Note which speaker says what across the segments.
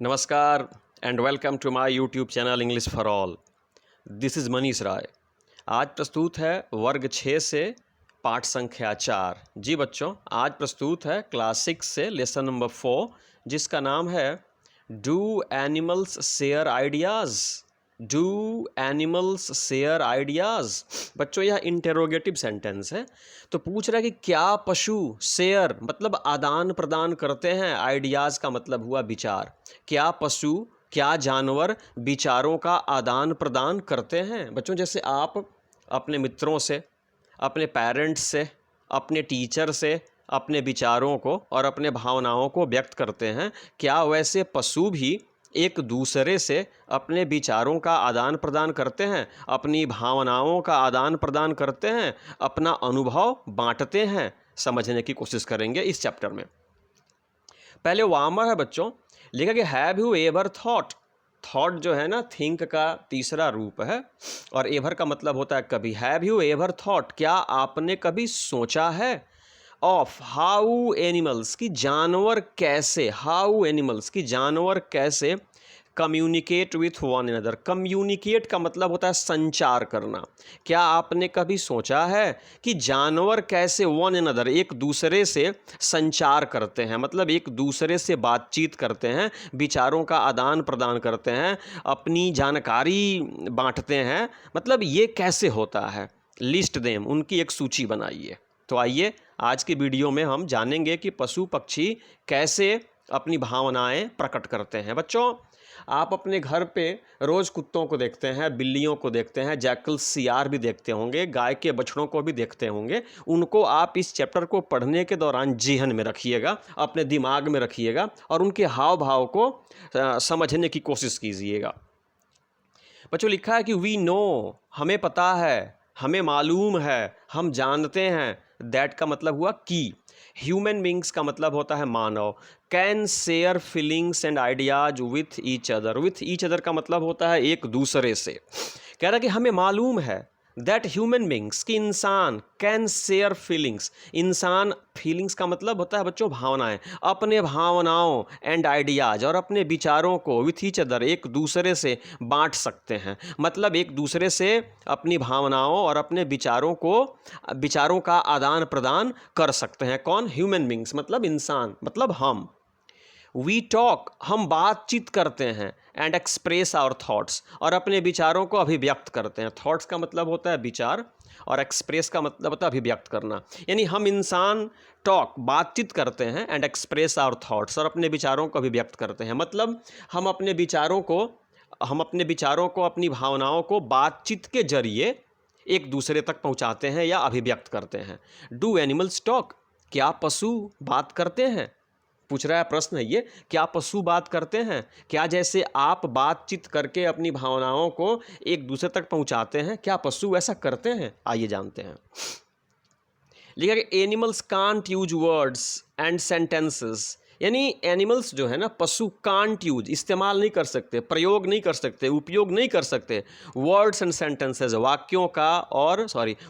Speaker 1: नमस्कार and welcome to my YouTube channel English for all. This is Manish Rai. आज प्रस्तुत है वर्ग 6 से पाठ संख्या 4। जी बच्चों, आज प्रस्तुत है क्लास 6 से लेसन नंबर 4, जिसका नाम है do animals share ideas. Do animals share ideas. बच्चों, यह इंटेरोगेटिव सेंटेंस है। तो पूछ रहा है कि क्या पशु शेयर मतलब आदान प्रदान करते हैं। आइडियाज़ का मतलब हुआ विचार। क्या पशु, क्या जानवर विचारों का आदान प्रदान करते हैं। बच्चों, जैसे आप अपने मित्रों से, अपने पेरेंट्स से, अपने टीचर से अपने विचारों को और अपने भावनाओं को व्यक्त करते हैं, क्या वैसे पशु भी एक दूसरे से अपने विचारों का आदान प्रदान करते हैं, अपनी भावनाओं का आदान प्रदान करते हैं, अपना अनुभव बांटते हैं। समझने की कोशिश करेंगे इस चैप्टर में। पहले वार्मर है बच्चों, लिखा कि have you ever thought. Thought जो है ना, थिंक का तीसरा रूप है और एवर का मतलब होता है कभी। हैव यू एवर थॉट, क्या आपने कभी सोचा है। ऑफ हाउ एनिमल्स, की जानवर कैसे, हाउ एनिमल्स की जानवर कैसे communicate with one another. Communicate का मतलब होता है संचार करना। क्या आपने कभी सोचा है कि जानवर कैसे वन अनदर एक दूसरे से संचार करते हैं, मतलब एक दूसरे से बातचीत करते हैं, विचारों का आदान प्रदान करते हैं, अपनी जानकारी बांटते हैं, मतलब ये कैसे होता है। लिस्ट देम, उनकी एक सूची बनाइए। तो आइए आज की वीडियो में हम जानेंगे कि पशु पक्षी कैसे अपनी भावनाएं प्रकट करते हैं। बच्चों, आप अपने घर पे रोज़ कुत्तों को देखते हैं, बिल्लियों को देखते हैं, जैकल सियार भी देखते होंगे, गाय के बछड़ों को भी देखते होंगे। उनको आप इस चैप्टर को पढ़ने के दौरान जेहन में रखिएगा, अपने दिमाग में रखिएगा और उनके हाव भाव को समझने की कोशिश कीजिएगा। बच्चों, लिखा है कि वी नो, हमें पता है, हमें मालूम है, हम जानते हैं। दैट का मतलब हुआ कि। ह्यूमन बींग्स का मतलब होता है मानव। Can share feelings and ideas with each other. With each other का मतलब होता है एक दूसरे से। कह रहा है कि हमें मालूम है दैट ह्यूमन बींग्स, कि इंसान कैन शेयर फीलिंग्स। इंसान, फीलिंग्स का मतलब होता है बच्चों भावनाएं, अपने भावनाओं एंड आइडियाज और अपने विचारों को विथ ईच अदर एक दूसरे से बांट सकते हैं। मतलब एक दूसरे से अपनी भावनाओं और अपने विचारों का आदान प्रदान कर सकते हैं। कौन? ह्यूमन बींग्स मतलब इंसान, मतलब हम। वी टॉक, हम बातचीत करते हैं। एंड एक्सप्रेस आवर थॉट्स, और अपने विचारों को अभिव्यक्त करते हैं। थॉट्स का मतलब होता है विचार और एक्सप्रेस का मतलब होता है अभिव्यक्त करना। यानी हम इंसान टॉक, बातचीत करते हैं, एंड एक्सप्रेस आवर थॉट्स, और अपने विचारों को अभिव्यक्त करते हैं। मतलब हम अपने विचारों को अपनी भावनाओं को बातचीत के जरिए एक दूसरे तक पहुंचाते हैं या अभिव्यक्त करते हैं। डू एनिमल्स टॉक, क्या पशु बात करते हैं। पूछ रहा है प्रश्न है ये, क्या पशु बात करते हैं। क्या जैसे आप बातचीत करके अपनी भावनाओं को एक दूसरे तक पहुंचाते हैं, क्या पशु ऐसा करते हैं। आइए जानते हैं। लिखा कि animals can't use words and sentences. यानी एनिमल्स जो है ना, पशु कांट यूज, इस्तेमाल नहीं कर सकते, प्रयोग नहीं कर सकते, उपयोग नहीं कर सकते। वर्ड्स एंड सेंटेंसेस, वाक्यों का, और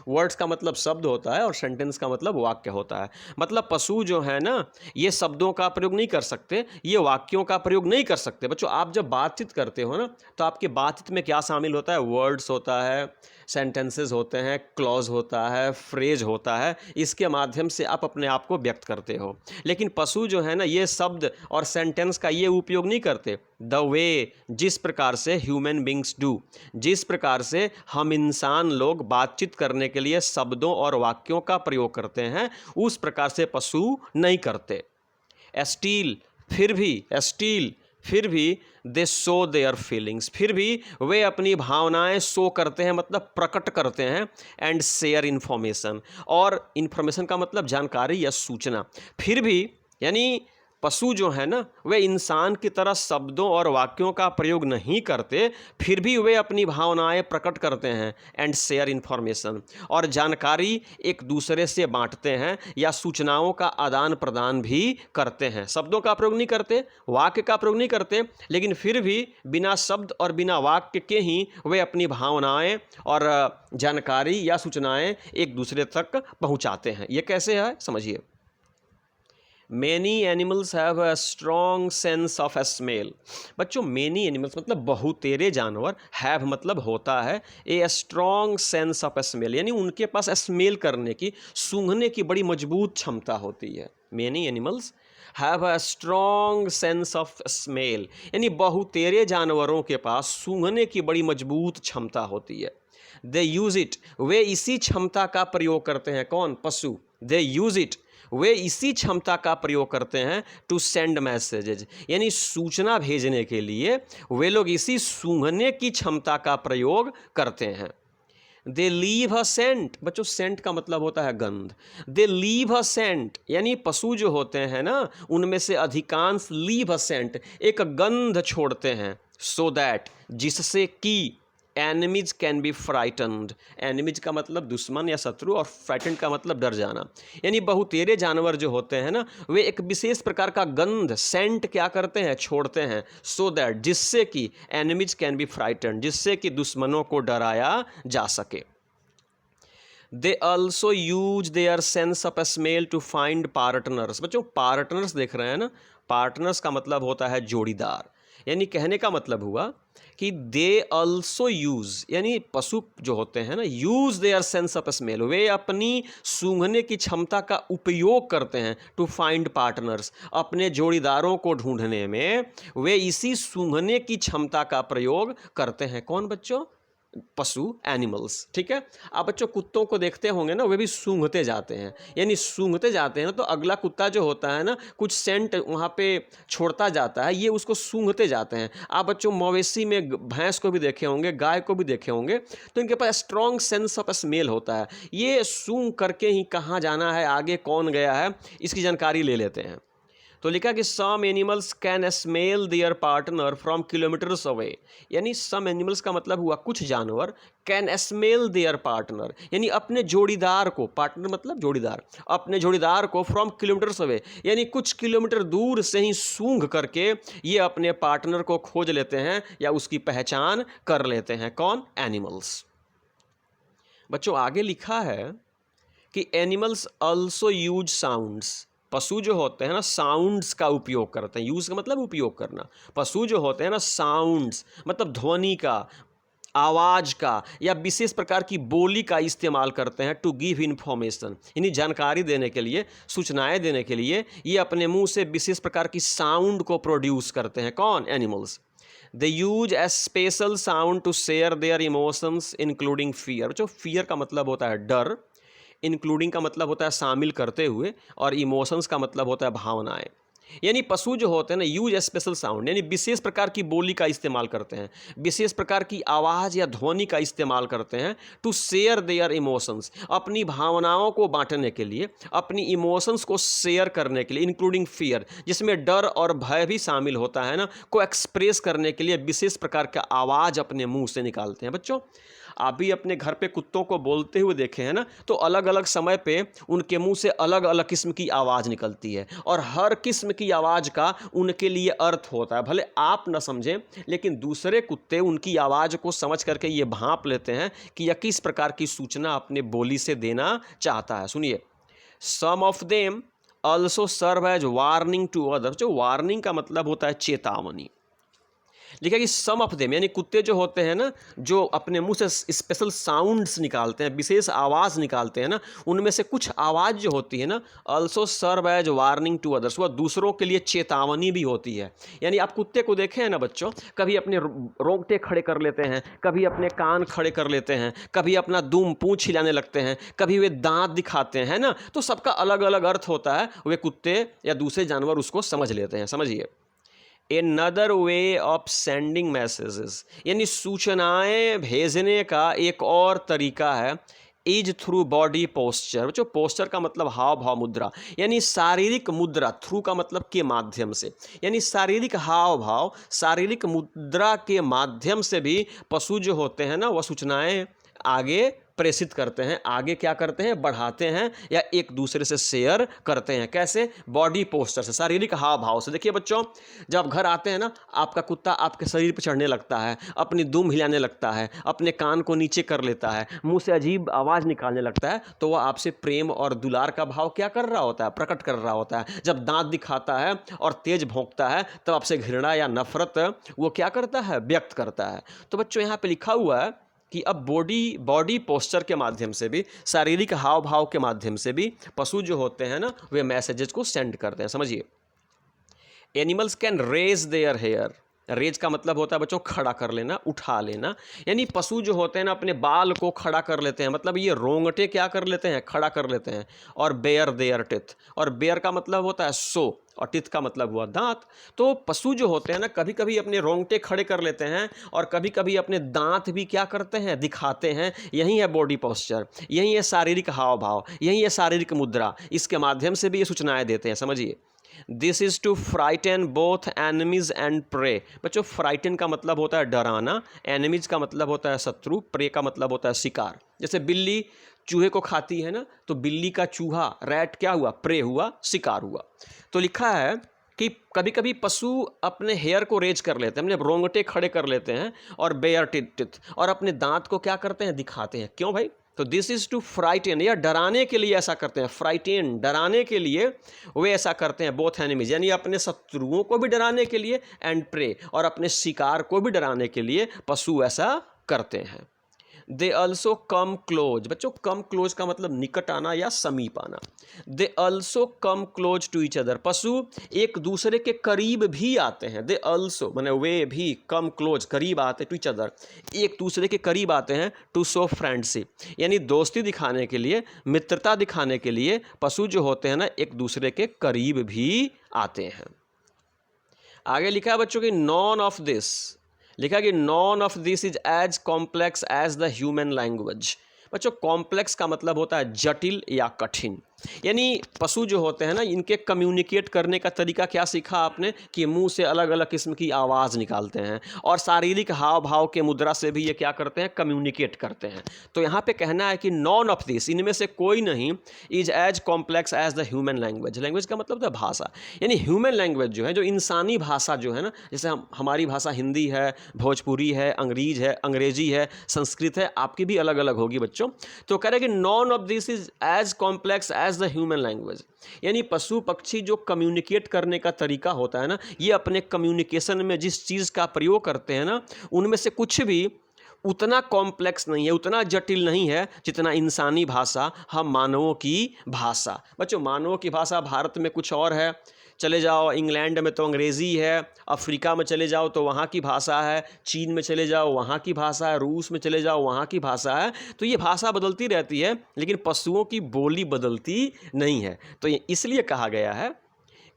Speaker 1: वर्ड्स का मतलब शब्द होता है और सेंटेंस का मतलब वाक्य होता है। मतलब पशु जो है ना, ये शब्दों का प्रयोग नहीं कर सकते, ये वाक्यों का प्रयोग नहीं कर सकते। बच्चों, आप जब बातचीत करते हो ना, तो आपकी बातचीत में क्या शामिल होता है। वर्ड्स होता है, सेंटेंसेस होते हैं, क्लॉज होता है, फ्रेज होता है। इसके माध्यम से आप अपने आप को व्यक्त करते हो। लेकिन पशु जो है ना, ये शब्द और सेंटेंस का ये उपयोग नहीं करते। द वे, जिस प्रकार से ह्यूमन बींग्स डू, जिस प्रकार से हम इंसान लोग बातचीत करने के लिए शब्दों और वाक्यों का प्रयोग करते हैं, उस प्रकार से पशु नहीं करते। स्टील, फिर भी दे शो देयर फीलिंग्स, फिर भी वे अपनी भावनाएं शो करते हैं, मतलब प्रकट करते हैं। एंड शेयर इन्फॉर्मेशन, और इन्फॉर्मेशन का मतलब जानकारी या सूचना। फिर भी यानी पशु जो है ना, वे इंसान की तरह शब्दों और वाक्यों का प्रयोग नहीं करते, फिर भी वे अपनी भावनाएं प्रकट करते हैं। एंड शेयर इन्फॉर्मेशन, और जानकारी एक दूसरे से बांटते हैं या सूचनाओं का आदान प्रदान भी करते हैं। शब्दों का प्रयोग नहीं करते, वाक्य का प्रयोग नहीं करते, लेकिन फिर भी बिना शब्द और बिना वाक्य के ही वे अपनी भावनाएं और जानकारी या सूचनाएं एक दूसरे तक पहुंचाते हैं। ये कैसे है, समझिए। Many animals have a strong sense of smell. बच्चों मैनी एनिमल्स मतलब बहुतेरे जानवर, हैव मतलब होता है, a strong sense of smell यानी उनके पास स्मेल करने की, सूंघने की बड़ी मजबूत क्षमता होती है। Many animals have a strong sense of smell यानी बहुतेरे जानवरों के पास सूंघने की बड़ी मजबूत क्षमता होती है। दे यूज इट, वे इसी क्षमता का प्रयोग करते हैं। कौन? पशु। दे यूज इट, वे इसी क्षमता का प्रयोग करते हैं टू सेंड मैसेजेज यानी सूचना भेजने के लिए वे लोग इसी सूंघने की क्षमता का प्रयोग करते हैं। दे लीव अ सेंट, बच्चों सेंट का मतलब होता है गंध। दे लीव अ सेंट यानी पशु जो होते हैं ना उनमें से अधिकांश लीव अ सेंट एक गंध छोड़ते हैं, सो दैट जिससे कि enemies can be frightened, enemies का मतलब दुश्मन या शत्रु और फ्राइटन्ड का मतलब डर जाना, यानी बहुतेरे जानवर जो होते हैं ना वे एक विशेष प्रकार का गंध सेंट क्या करते हैं? छोड़ते हैं, सो दैट जिससे कि एनिमीज कैन बी फ्राइटन्ड जिससे कि दुश्मनों को डराया जा सके। They also use their sense of smell to find partners. बच्चों पार्टनर्स देख रहे हैं ना, पार्टनर्स का मतलब होता है जोड़ीदार, यानी कहने का मतलब हुआ कि दे ऑल्सो यूज यानी पशु जो होते हैं ना use their sense of smell, वे अपनी सूंघने की क्षमता का उपयोग करते हैं टू फाइंड पार्टनर्स, अपने जोड़ीदारों को ढूंढने में वे इसी सूंघने की क्षमता का प्रयोग करते हैं। कौन बच्चों? पशु, एनिमल्स। ठीक है, आप बच्चों कुत्तों को देखते होंगे ना वे भी सूंघते जाते हैं, यानी सूंघते जाते हैं ना तो अगला कुत्ता जो होता है ना कुछ सेंट वहाँ पे छोड़ता जाता है, ये उसको सूंघते जाते हैं। आप बच्चों मवेशी में भैंस को भी देखे होंगे, गाय को भी देखे होंगे, तो इनके पास स्ट्रॉन्ग सेंस ऑफ स्मेल होता है, ये सूंघ करके ही कहाँ जाना है, आगे कौन गया है, इसकी जानकारी ले लेते हैं। तो लिखा कि some animals can smell their partner from kilometres away, यानी सम एनिमल्स का मतलब हुआ कुछ जानवर कैन स्मेल देयर पार्टनर यानी अपने जोड़ीदार को, पार्टनर मतलब जोड़ीदार, अपने जोड़ीदार को फ्रॉम किलोमीटर्स अवे यानी कुछ किलोमीटर दूर से ही सूंघ करके ये अपने पार्टनर को खोज लेते हैं या उसकी पहचान कर लेते हैं। कौन? एनिमल्स। बच्चों आगे लिखा है कि एनिमल्स ऑल्सो यूज साउंड्स, पशु जो होते हैं ना साउंड्स का उपयोग करते हैं। यूज का मतलब उपयोग करना, पशु जो होते हैं ना साउंड्स मतलब ध्वनि का, आवाज़ का या विशेष प्रकार की बोली का इस्तेमाल करते हैं टू गिव इन्फॉर्मेशन यानी जानकारी देने के लिए, सूचनाएं देने के लिए ये अपने मुंह से विशेष प्रकार की साउंड को प्रोड्यूस करते हैं। कौन? Animals. They use a special sound to share their emotions including fear. जो फियर का मतलब होता है डर, इंक्लूडिंग का मतलब होता है शामिल करते हुए, और इमोशंस का मतलब होता है भावनाएं। यानी पशु जो होते हैं ना यूज स्पेशल साउंड यानी विशेष प्रकार की बोली का इस्तेमाल करते हैं, विशेष प्रकार की आवाज़ या ध्वनि का इस्तेमाल करते हैं टू शेयर देयर इमोशंस अपनी भावनाओं को बांटने के लिए, अपनी इमोशंस को शेयर करने के लिए, इंक्लूडिंग फियर जिसमें डर और भय भी शामिल होता है ना, को एक्सप्रेस करने के लिए विशेष प्रकार का आवाज़ अपने मुंह से निकालते हैं। बच्चों आप भी अपने घर पे कुत्तों को बोलते हुए देखे हैं ना, तो अलग अलग समय पे उनके मुंह से अलग अलग किस्म की आवाज़ निकलती है और हर किस्म की आवाज़ का उनके लिए अर्थ होता है। भले आप न समझें लेकिन दूसरे कुत्ते उनकी आवाज़ को समझ करके ये भांप लेते हैं कि यह किस प्रकार की सूचना अपने बोली से देना चाहता है। सुनिए, some of them also serve as warning to others. जो वार्निंग का मतलब होता है चेतावनी। लिखा कि सम ऑफ देम यानी कुत्ते जो होते हैं ना जो अपने मुंह से स्पेशल साउंड्स निकालते हैं, विशेष आवाज़ निकालते हैं ना, उनमें से कुछ आवाज़ जो होती है ना also serve as warning to others, वह दूसरों के लिए चेतावनी भी होती है। यानी आप कुत्ते को देखे हैं ना बच्चों, कभी अपने रोंगटे खड़े कर लेते हैं, कभी अपने कान खड़े कर लेते हैं, कभी अपना दुम पूंछ हिलाने लगते हैं, कभी वे दांत दिखाते हैं ना, तो सबका अलग अलग अर्थ होता है, वे कुत्ते या दूसरे जानवर उसको समझ लेते हैं। समझिए, Another way of sending messages यानी सूचनाएं भेजने का एक और तरीका है इज थ्रू बॉडी पोस्चर। जो पोस्चर का मतलब हाव भाव मुद्रा, यानी शारीरिक मुद्रा, थ्रू का मतलब के माध्यम से, यानी शारीरिक हाव भाव, शारीरिक मुद्रा के माध्यम से भी पशु जो होते हैं ना वह सूचनाएं आगे प्रेषित करते हैं, आगे क्या करते हैं, बढ़ाते हैं या एक दूसरे से शेयर करते हैं। कैसे? बॉडी पोस्चर से, शारीरिक हाव भाव से। देखिए बच्चों, जब घर आते हैं ना, आपका कुत्ता आपके शरीर पर चढ़ने लगता है, अपनी दुम हिलाने लगता है, अपने कान को नीचे कर लेता है, मुंह से अजीब आवाज़ निकालने लगता है, तो वह आपसे प्रेम और दुलार का भाव क्या कर रहा होता है, प्रकट कर रहा होता है। जब दांत दिखाता है और तेज भौंकता है, तब आपसे घृणा या नफरत वो क्या करता है, व्यक्त करता है। तो बच्चों यहाँ पे लिखा हुआ है कि अब बॉडी पोस्चर के माध्यम से भी, शारीरिक हाव भाव के माध्यम से भी पशु जो होते हैं ना, वे मैसेजेस को सेंड करते हैं। समझिए, animals can raise their hair. Raise का मतलब होता है बच्चों खड़ा कर लेना, उठा लेना। यानी पशु जो होते हैं ना, अपने बाल को खड़ा कर लेते हैं, मतलब ये रोंगटे क्या कर लेते हैं, खड़ा कर लेते हैं। और बेयर देयर टिथ, और बेयर का मतलब होता है सो, और टिथ का मतलब हुआ दांत। तो पशु जो होते हैं ना, कभी कभी अपने रोंगटे खड़े कर लेते हैं और कभी कभी अपने दांत भी क्या करते हैं, दिखाते हैं। यही है बॉडी पोस्चर, यही है शारीरिक हाव भाव, यही है शारीरिक मुद्रा। इसके माध्यम से भी ये सूचनाएं देते हैं। समझिए, this is to frighten both enemies and prey. बच्चों, फ्राइटन का मतलब होता है डराना, एनिमीज का मतलब होता है शत्रु, प्रे का मतलब होता है शिकार। जैसे बिल्ली चूहे को खाती है ना, तो बिल्ली का चूहा, रैट क्या हुआ, प्रे हुआ, शिकार हुआ। तो लिखा है कि कभी कभी पशु अपने हेयर को रेज कर लेते हैं, अपने रोंगटे खड़े कर लेते हैं, और बेयर टिथ, और अपने दांत को क्या करते हैं, दिखाते हैं। क्यों भाई? तो दिस इज टू फ्राइटन, या डराने के लिए ऐसा करते हैं। फ्राइटन, डराने के लिए वे ऐसा करते हैं। बोथ एनिमीज, यानी अपने शत्रुओं को भी डराने के लिए, एंड प्रे, और अपने शिकार को भी डराने के लिए पशु ऐसा करते हैं। दे ऑल्सो कम क्लोज। बच्चों, कम क्लोज का मतलब निकट आना या समीप आना। They also come close to each other. पशु एक दूसरे के करीब भी आते हैं। दे ऑल्सो माने वे भी, कम क्लोज करीब आते, टू ईच अदर एक दूसरे के करीब आते हैं। टू शो फ्रेंडशिप, यानी दोस्ती दिखाने के लिए, मित्रता दिखाने के लिए पशु जो होते हैं ना, एक दूसरे के करीब भी आते हैं। आगे लिखा है बच्चों की नॉन ऑफ दिस, लिखा कि none of this is as complex as the human language. बच्चों, कॉम्प्लेक्स का मतलब होता है जटिल या कठिन। यानी पशु जो होते हैं ना, इनके कम्युनिकेट करने का तरीका क्या सीखा आपने, कि मुंह से अलग अलग किस्म की आवाज़ निकालते हैं, और शारीरिक हाव भाव के मुद्रा से भी ये क्या करते हैं, कम्युनिकेट करते हैं। तो यहाँ पे कहना है कि नॉन ऑफ दिस, इनमें से कोई नहीं, is as complex as the human language. Language का मतलब है भाषा, यानी ह्यूमन लैंग्वेज जो है, जो इंसानी भाषा जो है ना, जैसे हमारी भाषा हिंदी है, भोजपुरी है, अंग्रेजी है, संस्कृत है, आपकी भी अलग अलग होगी बच्चों। तो कह रहे कि none of this is as complex as the human language. यानी पशु पक्षी जो कम्युनिकेट करने का तरीका होता है ना, ये अपने कम्युनिकेशन में जिस चीज़ का प्रयोग करते हैं ना, उनमें से कुछ भी उतना कॉम्प्लेक्स नहीं है, उतना जटिल नहीं है जितना इंसानी भाषा, हम मानवों की भाषा। बच्चों, मानवों की भाषा भारत में कुछ और है, चले जाओ इंग्लैंड में तो अंग्रेज़ी है, अफ्रीका में चले जाओ तो वहाँ की भाषा है, चीन में चले जाओ वहाँ की भाषा है, रूस में चले जाओ वहाँ की भाषा है। तो ये भाषा बदलती रहती है, लेकिन पशुओं की बोली बदलती नहीं है। तो ये इसलिए कहा गया है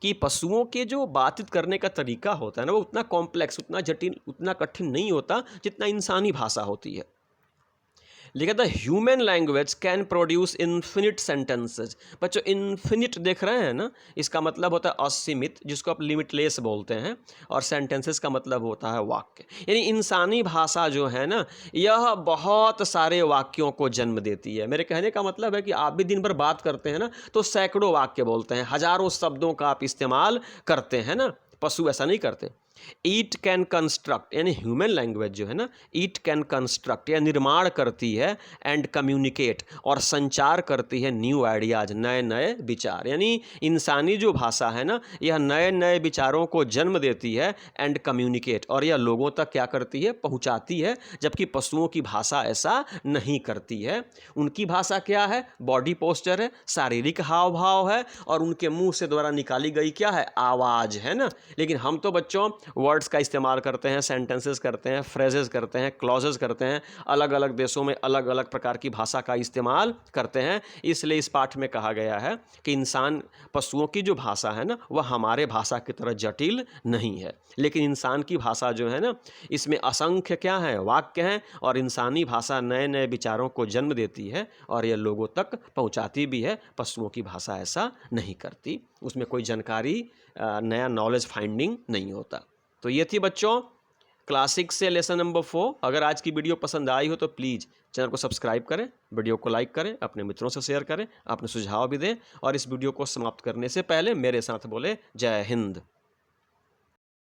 Speaker 1: कि पशुओं के जो बातचीत करने का तरीका होता है ना, वो उतना कॉम्प्लेक्स, उतना जटिल, उतना कठिन नहीं होता जितना इंसानी भाषा होती है। लिखा था human language can produce infinite sentences. बच्चों, इन्फिनिट देख रहे हैं ना, इसका मतलब होता है असीमित, जिसको आप लिमिटलेस बोलते हैं, और सेंटेंसेस का मतलब होता है वाक्य। यानी इंसानी भाषा जो है ना, यह बहुत सारे वाक्यों को जन्म देती है। मेरे कहने का मतलब है कि आप भी दिन भर बात करते हैं ना, तो सैकड़ों वाक्य बोलते हैं, हजारों शब्दों का आप इस्तेमाल करते हैं ना। पशु ऐसा नहीं करते। ईट कैन कंस्ट्रक्ट, यानी ह्यूमन लैंग्वेज जो है ना, ईट कैन कंस्ट्रक्ट या निर्माण करती है, एंड कम्युनिकेट, और संचार करती है न्यू आइडियाज, नए नए विचार। यानी इंसानी जो भाषा है ना, यह नए नए विचारों को जन्म देती है, एंड कम्युनिकेट, और यह लोगों तक क्या करती है, पहुंचाती है। जबकि पशुओं की भाषा ऐसा नहीं करती है। उनकी भाषा क्या है, बॉडी पोस्चर है, शारीरिक हाव भाव है, और उनके मुंह से द्वारा निकाली गई क्या है, आवाज़ है ना। लेकिन हम तो बच्चों वर्ड्स का इस्तेमाल करते हैं, सेंटेंसेस करते हैं, फ्रेजेस करते हैं, क्लॉजेस करते हैं, अलग अलग देशों में अलग अलग प्रकार की भाषा का इस्तेमाल करते हैं। इसलिए इस पाठ में कहा गया है कि इंसान, पशुओं की जो भाषा है ना, वह हमारे भाषा की तरह जटिल नहीं है। लेकिन इंसान की भाषा जो है ना, इसमें असंख्य क्या है, वाक्य हैं, और इंसानी भाषा नए नए विचारों को जन्म देती है, और यह लोगों तक पहुंचाती भी है। पशुओं की भाषा ऐसा नहीं करती, उसमें कोई जानकारी, नया नॉलेज फाइंडिंग नहीं होता। तो ये थी बच्चों क्लास 6 से लेसन नंबर 4। अगर आज की वीडियो पसंद आई हो तो प्लीज़ चैनल को सब्सक्राइब करें, वीडियो को लाइक करें, अपने मित्रों से शेयर करें, अपने सुझाव भी दें और इस वीडियो को समाप्त करने से पहले मेरे साथ बोले जय हिंद।